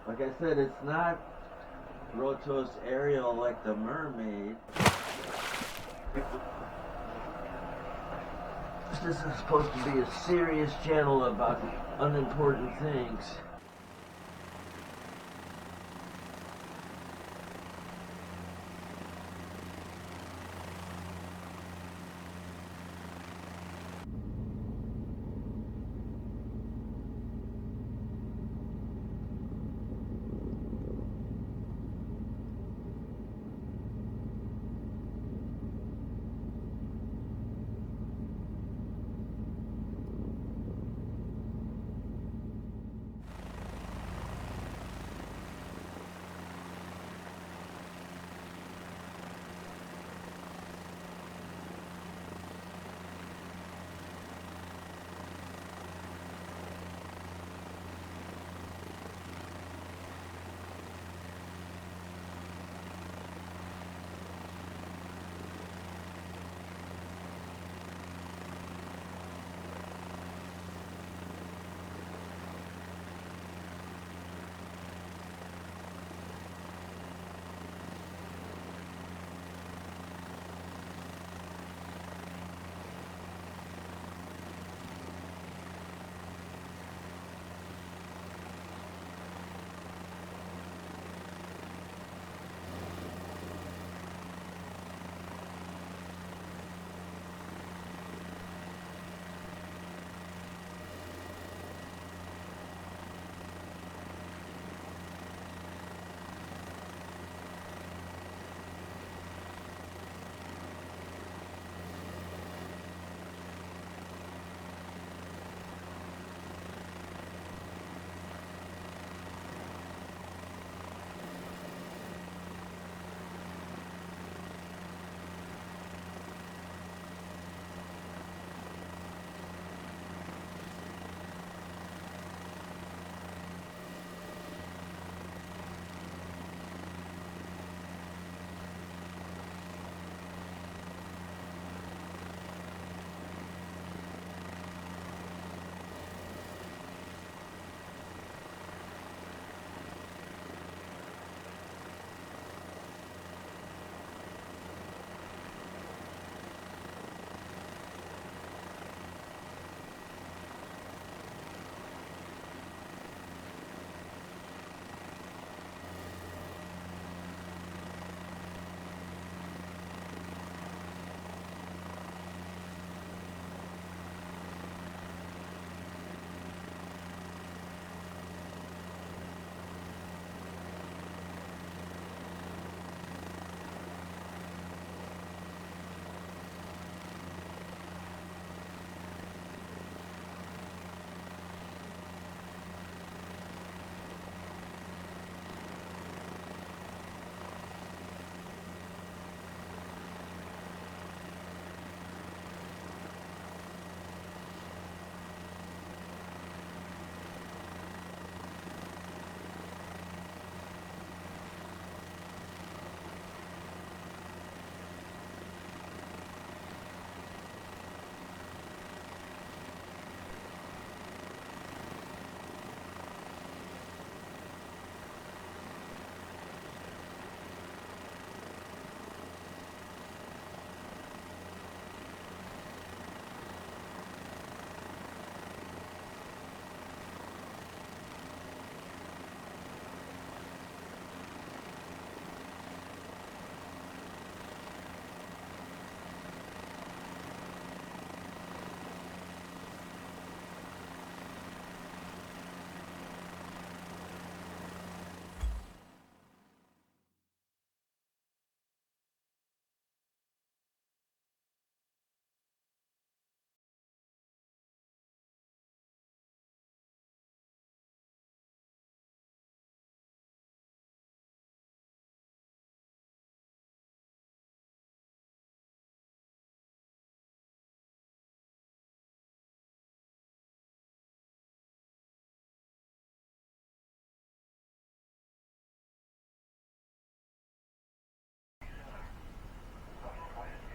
Like I said, it's not Rotos Ariel like the mermaid. This is supposed to be a serious channel about unimportant things.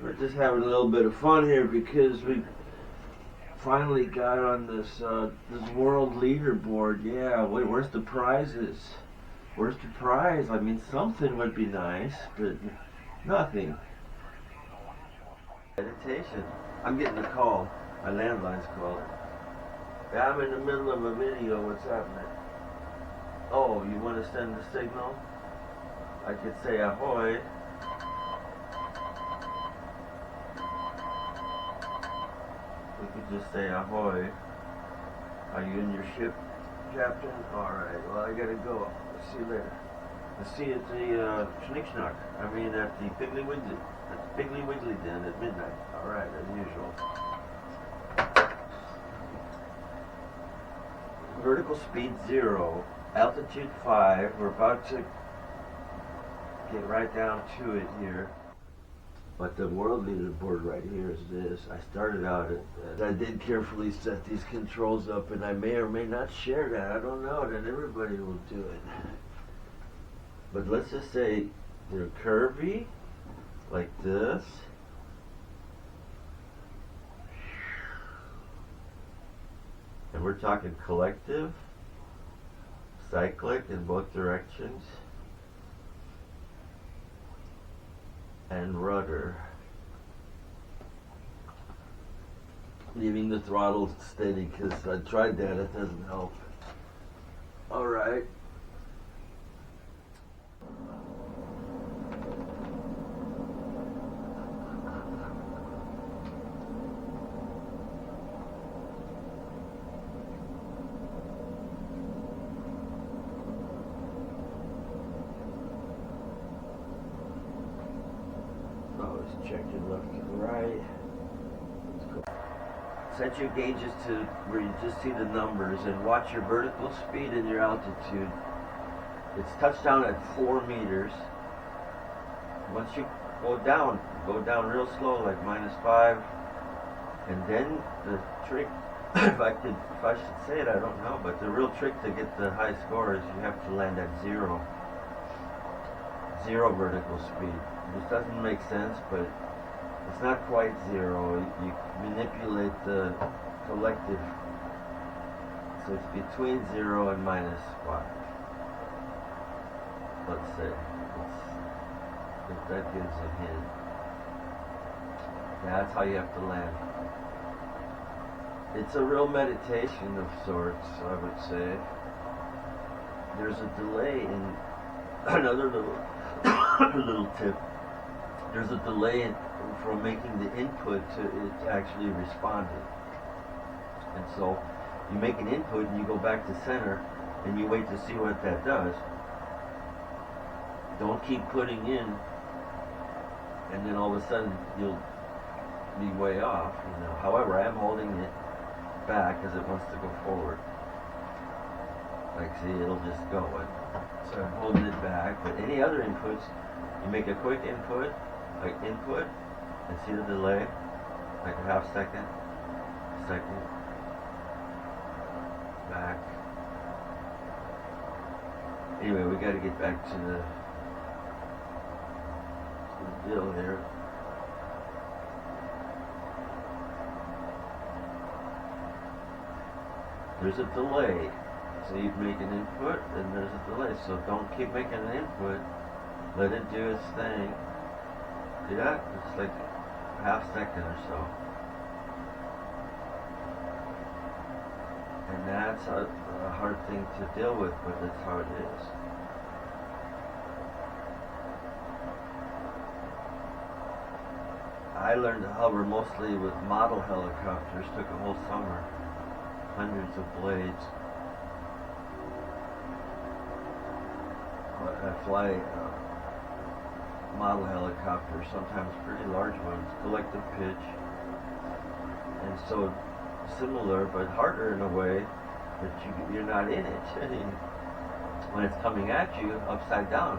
We're just having a little bit of fun here because we finally got on this World Leaderboard. Yeah, wait, where's the prizes? Where's the prize? I mean, something would be nice, but nothing. Meditation. I'm getting a call. My landline's calling. Yeah, I'm in the middle of a video. What's happening? Oh, you want to send the signal? I could say ahoy. We could just say ahoy. Are you in your ship, Captain? Alright, well I gotta go. I'll see you later. I'll see you at the Schnick-Schnack. I mean at the Piggly Wiggly. At the Piggly Wiggly Den at midnight. Alright, as usual. Vertical speed 0. Altitude 5. We're about to get right down to it here. But the world leaderboard right here is this. I started out I did carefully set these controls up, and I may or may not share that. I don't know. Then everybody will do it. But let's just say they're curvy, like this. And we're talking collective, cyclic in both directions, and rudder. Leaving the throttle steady, because I tried that, it doesn't help. Alright. Check your left to the right. Set your gauges to where you just see the numbers and watch your vertical speed and your altitude. It's touchdown at 4 meters. Once you go down real slow, like -5. And then the trick, if I should say it, I don't know, but the real trick to get the high score is you have to land at 0. 0 vertical speed. This doesn't make sense, but it's not quite 0. You manipulate the collective, so it's between 0 and -5. Let's say, if that gives a hint. That's how you have to land. It's a real meditation of sorts, I would say. There's a delay in another little tip. There's a delay from making the input to it actually responding. And so you make an input and you go back to center and you wait to see what that does. Don't keep putting in and then all of a sudden you'll be way off. However, I am holding it back as it wants to go forward. Like, see, it'll just go. So I'm holding it back. But any other inputs, you make a quick input, like input, and see the delay, like a half second, back. Anyway, we got to get back to the deal here. There's a delay. So you make an input, and there's a delay. So don't keep making an input. Let it do its thing. See that? It's like a half second or so. And that's a hard thing to deal with, but that's how it is. I learned to hover mostly with model helicopters. Took a whole summer. Hundreds of blades. I fly model helicopters, sometimes pretty large ones, collective pitch, and so similar but harder in a way that you're not in it. I mean, when it's coming at you upside down,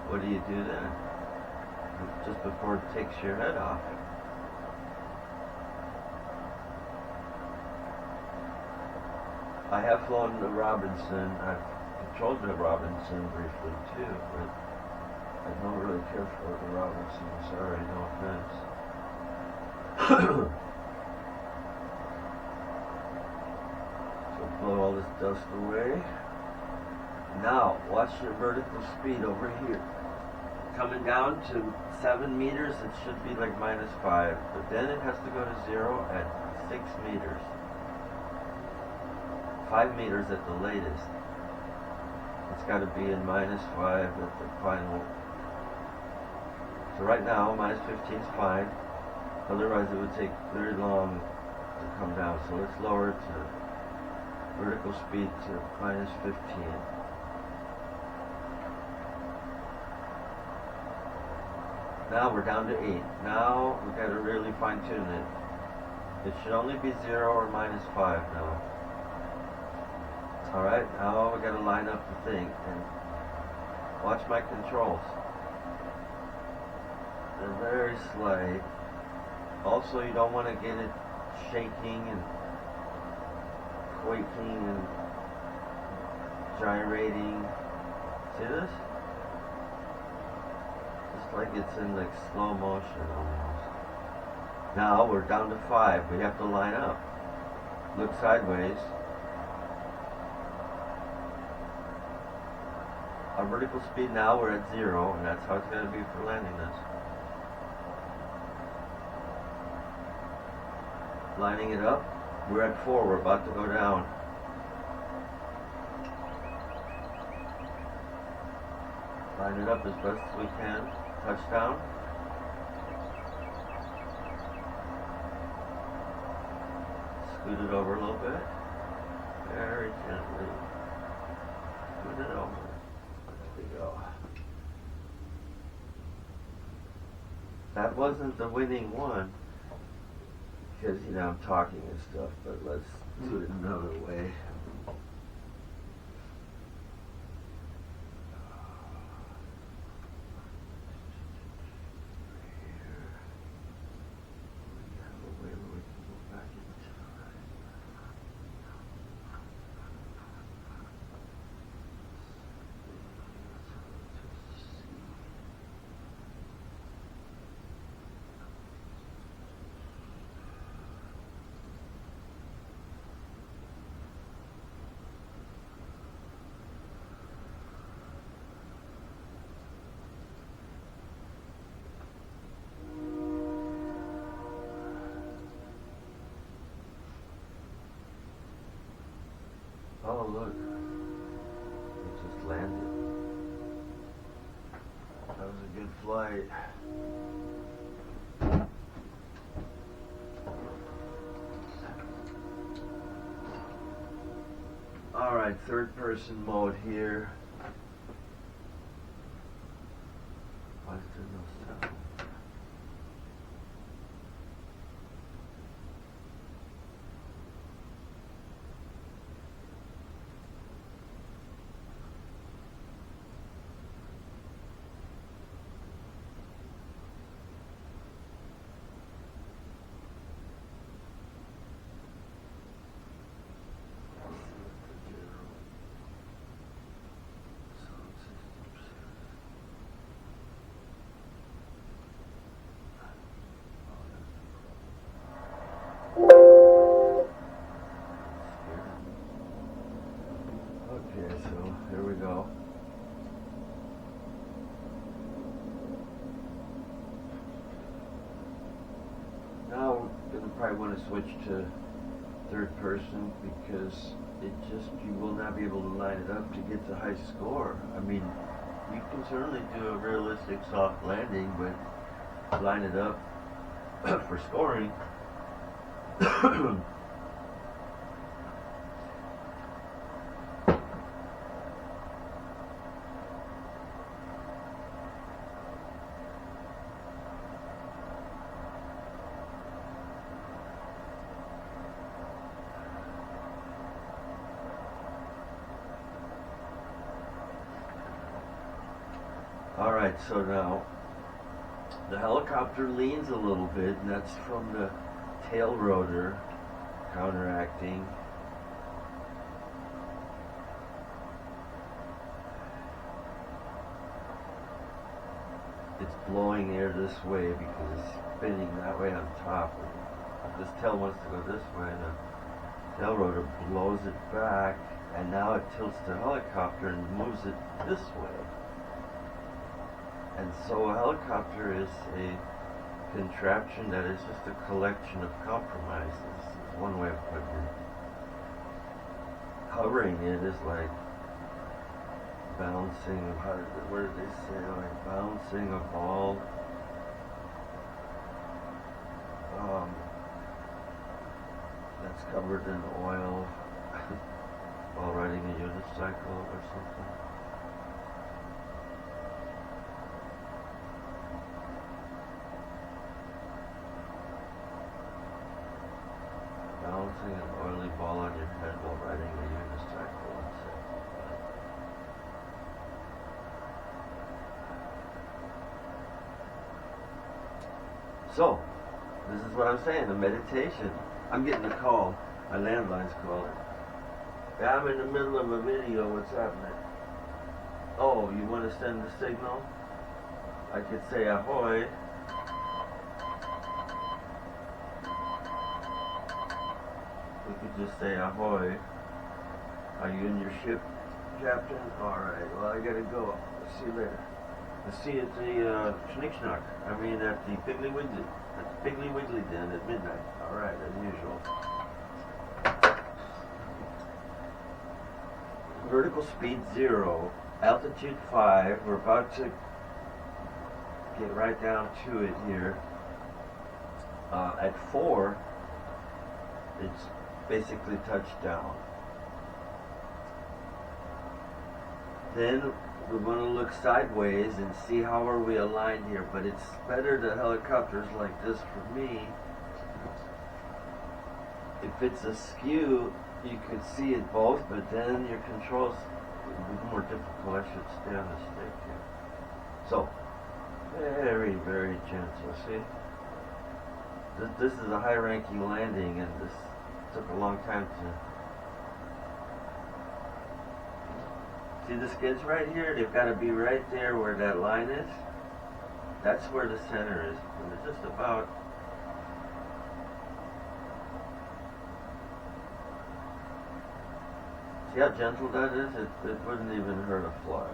what do you do then? Just before it takes your head off. I have flown the Robinson. I've controlled the Robinson briefly too, but I don't really care for the Robinson. Sorry, no offense. So blow all this dust away. Now, watch your vertical speed over here. Coming down to 7 meters, it should be like -5, but then it has to go to 0 at 6 meters. 5 meters at the latest. It's got to be in -5 at the final. So right now, -15 is fine. Otherwise, it would take very long to come down. So let's lower it to vertical speed to -15. Now we're down to 8. Now we've got to really fine tune it. It should only be 0 or -5 now. Alright, now we got to line up the thing and watch my controls. They're very slight. Also, you don't want to get it shaking and quaking and gyrating. See this? Just like it's in like slow motion almost. Now we're down to 5. We have to line up. Look sideways. Our vertical speed now, we're at 0, and that's how it's going to be for landing this. Lining it up, we're at 4, we're about to go down. Line it up as best as we can. Touchdown. Scoot it over a little bit. Very gently. Scoot it over. There we go. That wasn't the winning one. Because, you know, I'm talking and stuff, but let's do it another way. Oh, look. It just landed. That was a good flight. Alright, third person mode here. Why is there no sound? Okay, so here we go. Now we're going to probably want to switch to third person because you will not be able to line it up to get the high score. I mean, you can certainly do a realistic soft landing, but line it up for scoring. Alright, so now the helicopter leans a little bit, and that's from the tail rotor counteracting. It's blowing air this way because it's spinning that way on top. This tail wants to go this way, and the tail rotor blows it back. And now it tilts the helicopter and moves it this way. And so a helicopter is a contraption that is just a collection of compromises, is one way of putting it. Hovering it is like bouncing, what did they say, like bouncing a ball. That's covered in oil while riding a unicycle or something. Balancing an oily ball on your head while riding a unicycle. So, this is what I'm saying, a meditation. I'm getting a call. My landline's calling. Yeah, I'm in the middle of a video. What's happening? Oh, you want to send the signal? I could say ahoy. We could just say ahoy. Are you in your ship, Captain? Alright, well I gotta go. I'll see you later. I'll see you at the Schnick-Schnack. I mean at the Piggly Wiggly. At the Piggly Wiggly Den at midnight. Alright, as usual. Vertical speed 0, altitude 5. We're about to get right down to it here. At 4, it's basically touchdown. Then we want to look sideways and see how are we aligned here, but it's better to helicopters like this for me. If it's askew, you could see it both, but then your controls would be more difficult. I should stay on the stick here. So, very, very gentle, see? This is a high-ranking landing, and this took a long time to... See the skids right here? They've got to be right there where that line is. That's where the center is. And it's just about... See how gentle that is? It wouldn't even hurt a fly.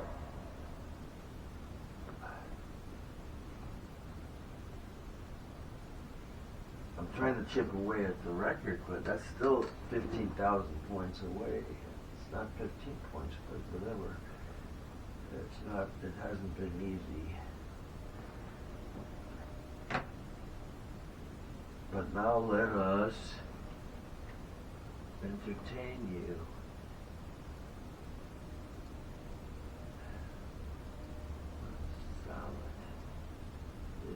I'm trying to chip away at the record, but that's still 15,000 points away. It's not 15 points, but whatever. It's not, it hasn't been easy. But now let us entertain you.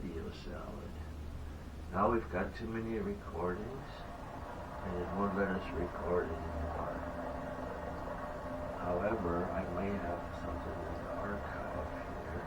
Video salad. Now we've got too many recordings, and it won't let us record anymore. However, I may have something in the archive here.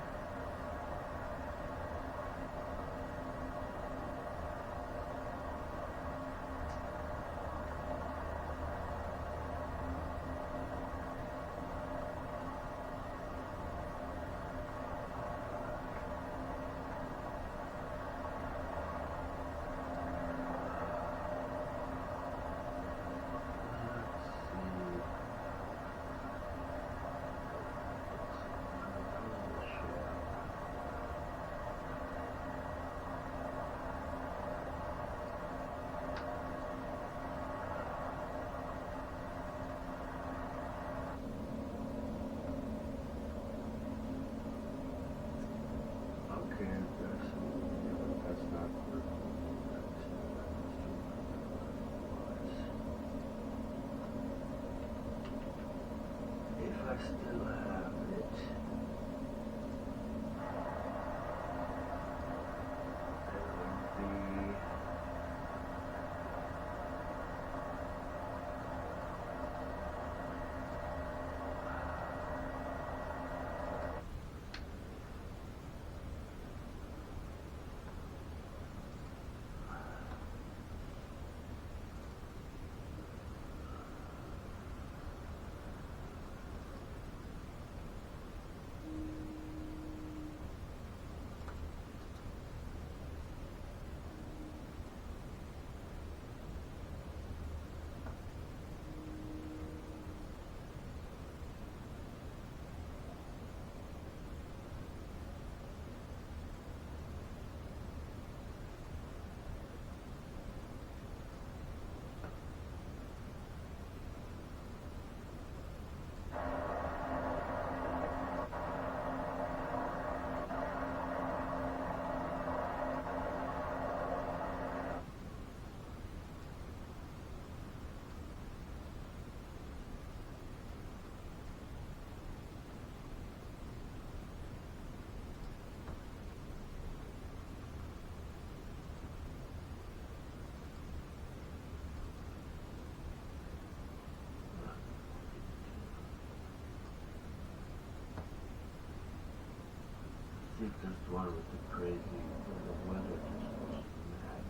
think there's one with the crazy, the weather just was mad.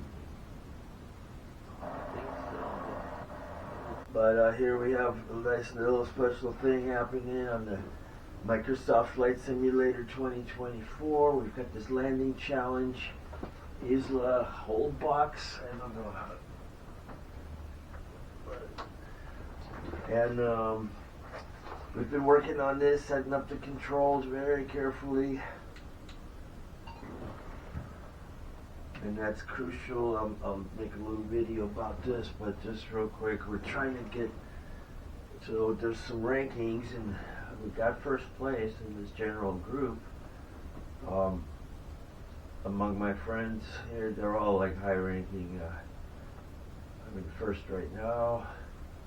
I think so. But here we have a nice little special thing happening on the Microsoft Flight Simulator 2024. We've got this landing challenge, Isla Holbox. I don't know how to. And we've been working on this, setting up the controls very carefully. And that's crucial. I'll make a little video about this, but just real quick, we're trying to get, so there's some rankings, and we got first place in this general group. Among my friends here, they're all like high ranking. I'm in first right now.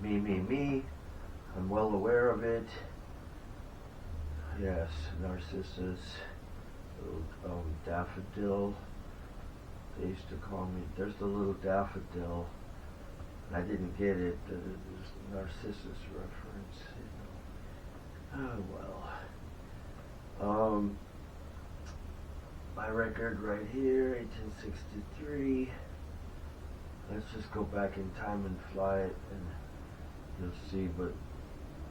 Me. I'm well aware of it. Yes, Narcissus, little daffodil. They used to call me, there's the little daffodil. I didn't get it, but it was a Narcissus reference, you know. Oh well. My record right here, 1863. Let's just go back in time and fly it, and you'll see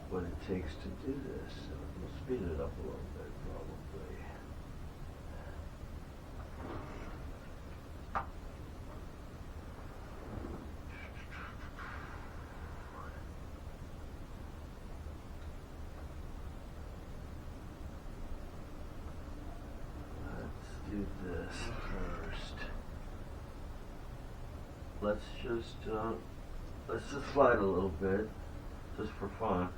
what it takes to do this. So we'll speed it up a little bit, probably. Do this first. Let's just fly it a little bit, just for fun,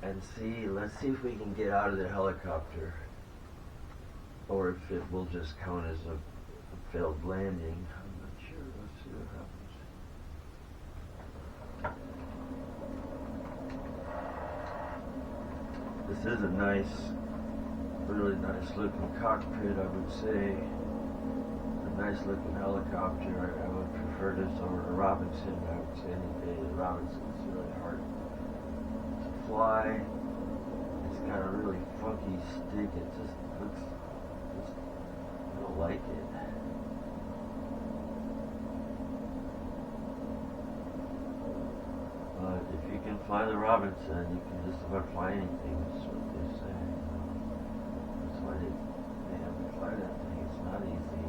and see. Let's see if we can get out of the helicopter, or if it will just count as a failed landing. I'm not sure. Let's see what happens. This is a really nice looking cockpit, I would say. A nice looking helicopter. I would prefer this over a Robinson, I would say any day. The Robinson's really hard to fly. It's got a really funky stick. It just looks, I don't like it. But if you can fly the Robinson, you can just about fly anything, that's what they say. Why they have to fly that thing? It's not easy.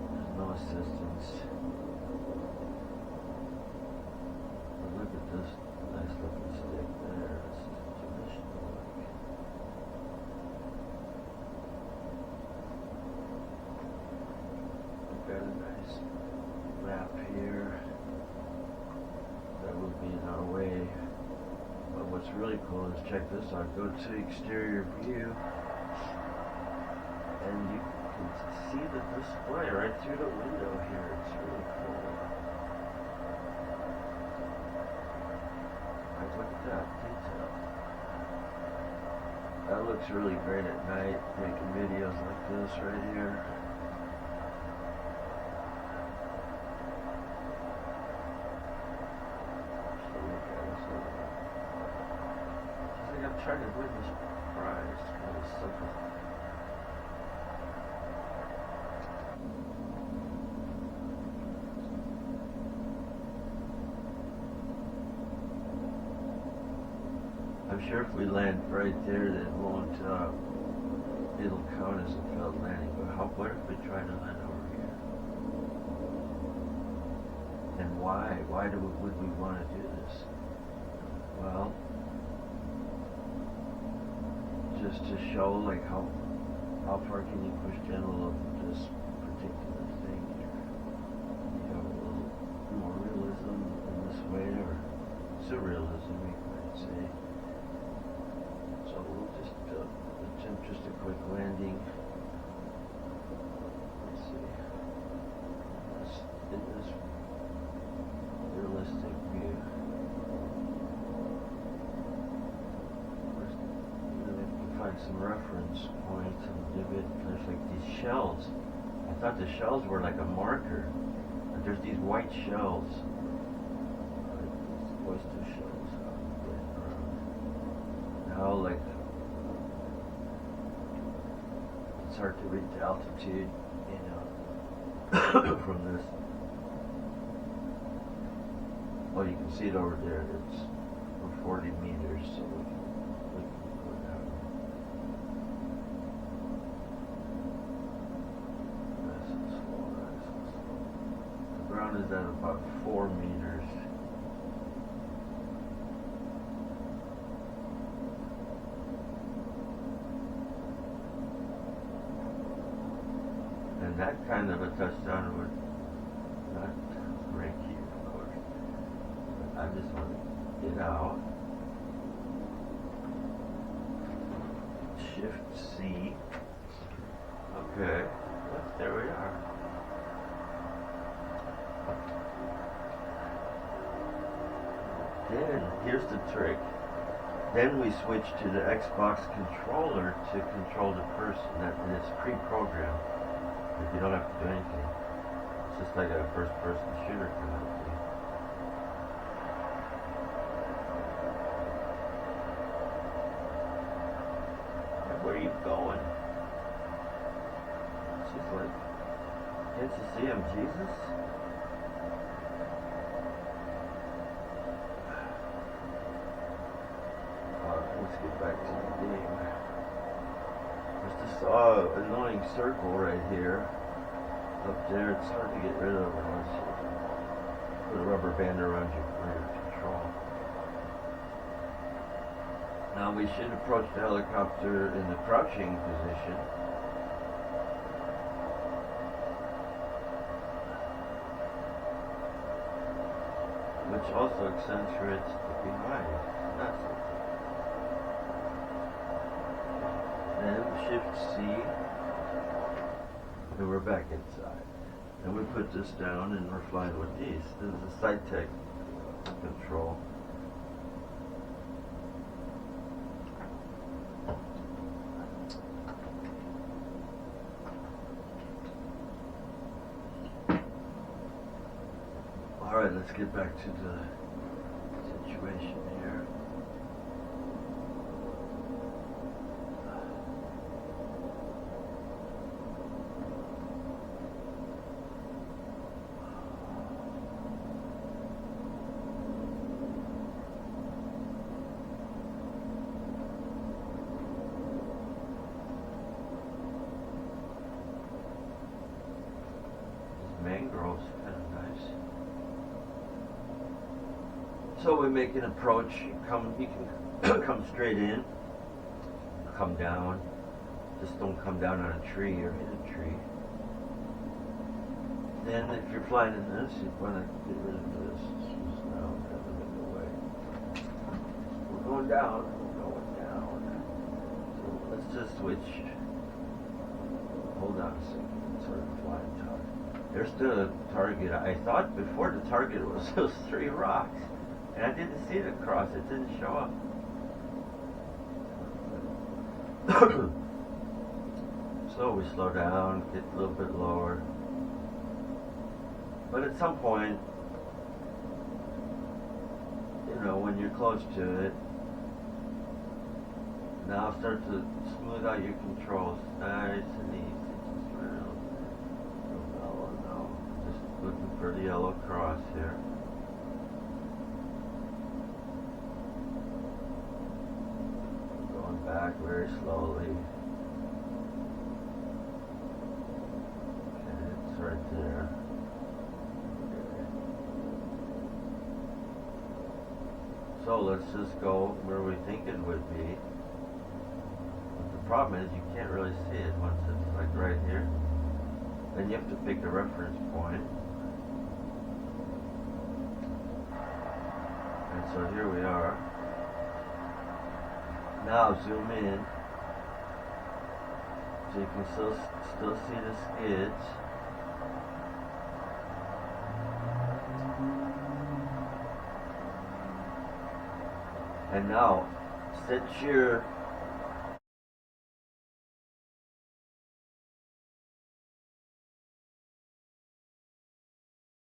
There's no assistance. But look at this nice looking stick there. This is traditional. We've got a nice map here. That would be in our way. But what's really cool is, check this out, go to exterior view, and you can see the display right through the window here. It's really cool. Like, look at that detail. That looks really great at night, making videos like this right here. I'm trying to win this prize. Kind of simple. I'm sure if we land right there, that won't. It'll count as a failed landing. But what if we try to land over here? And why? Why would we want to do this? Well, just to show like how far can you push the envelope of this particular thing here. You have a little more realism in this way, or surrealism we might say. So we'll just attempt just a quick landing. Let's see. In this realistic view. Find some reference points and give it. There's like these shells. I thought the shells were like a marker, but there's these white shells, like these oyster shells. Now, like hard to read the altitude, you know, from this. Oh, you can see it over there. It's 40 meters, so we can go down. Nice and slow, nice and slow. The ground is at about 4 meters. And that kind of a touchdown would not rank you, of course. But I just want to get out. Shift C. Okay. Yep, there we are. Then, here's the trick. Then we switch to the Xbox controller to control the person. And it's pre-programmed. You don't have to do anything. It's just like a first-person shooter kind of thing. And where are you going? She's like, can't you see I'm Jesus? Let's get back to the game. There's this annoying circle right here. Up there, it's hard to get rid of unless you put a rubber band around your control. Now we should approach the helicopter in the crouching position. Which also accentuates the behind. That's it. Then Shift C, and we're back inside. And we put this down and we're flying with these. This is a SciTech control. Alright, let's get back to the situation here. Mangroves, kind of nice. So we make an approach. You can come straight in, come down. Just don't come down on a tree or hit a tree. Then if you're flying in this, you want to get rid of this. This is now kind of in the way. We're going down. We're going down. So let's just switch. Hold on a second. Sort of flying target. There's the target. I thought before the target was those 3 rocks. And I didn't see the cross. It didn't show up. So we slow down, get a little bit lower. But at some point, you know, when you're close to it, now start to smooth out your controls. Nice and easy. Just looking for the yellow cross here. Going back very slowly. Okay, it's right there. Okay. So let's just go where we think it would be. But the problem is you can't really see it once it's like right here. Then you have to pick a reference point. And so here we are. Now zoom in. So you can still see the skids. And now set your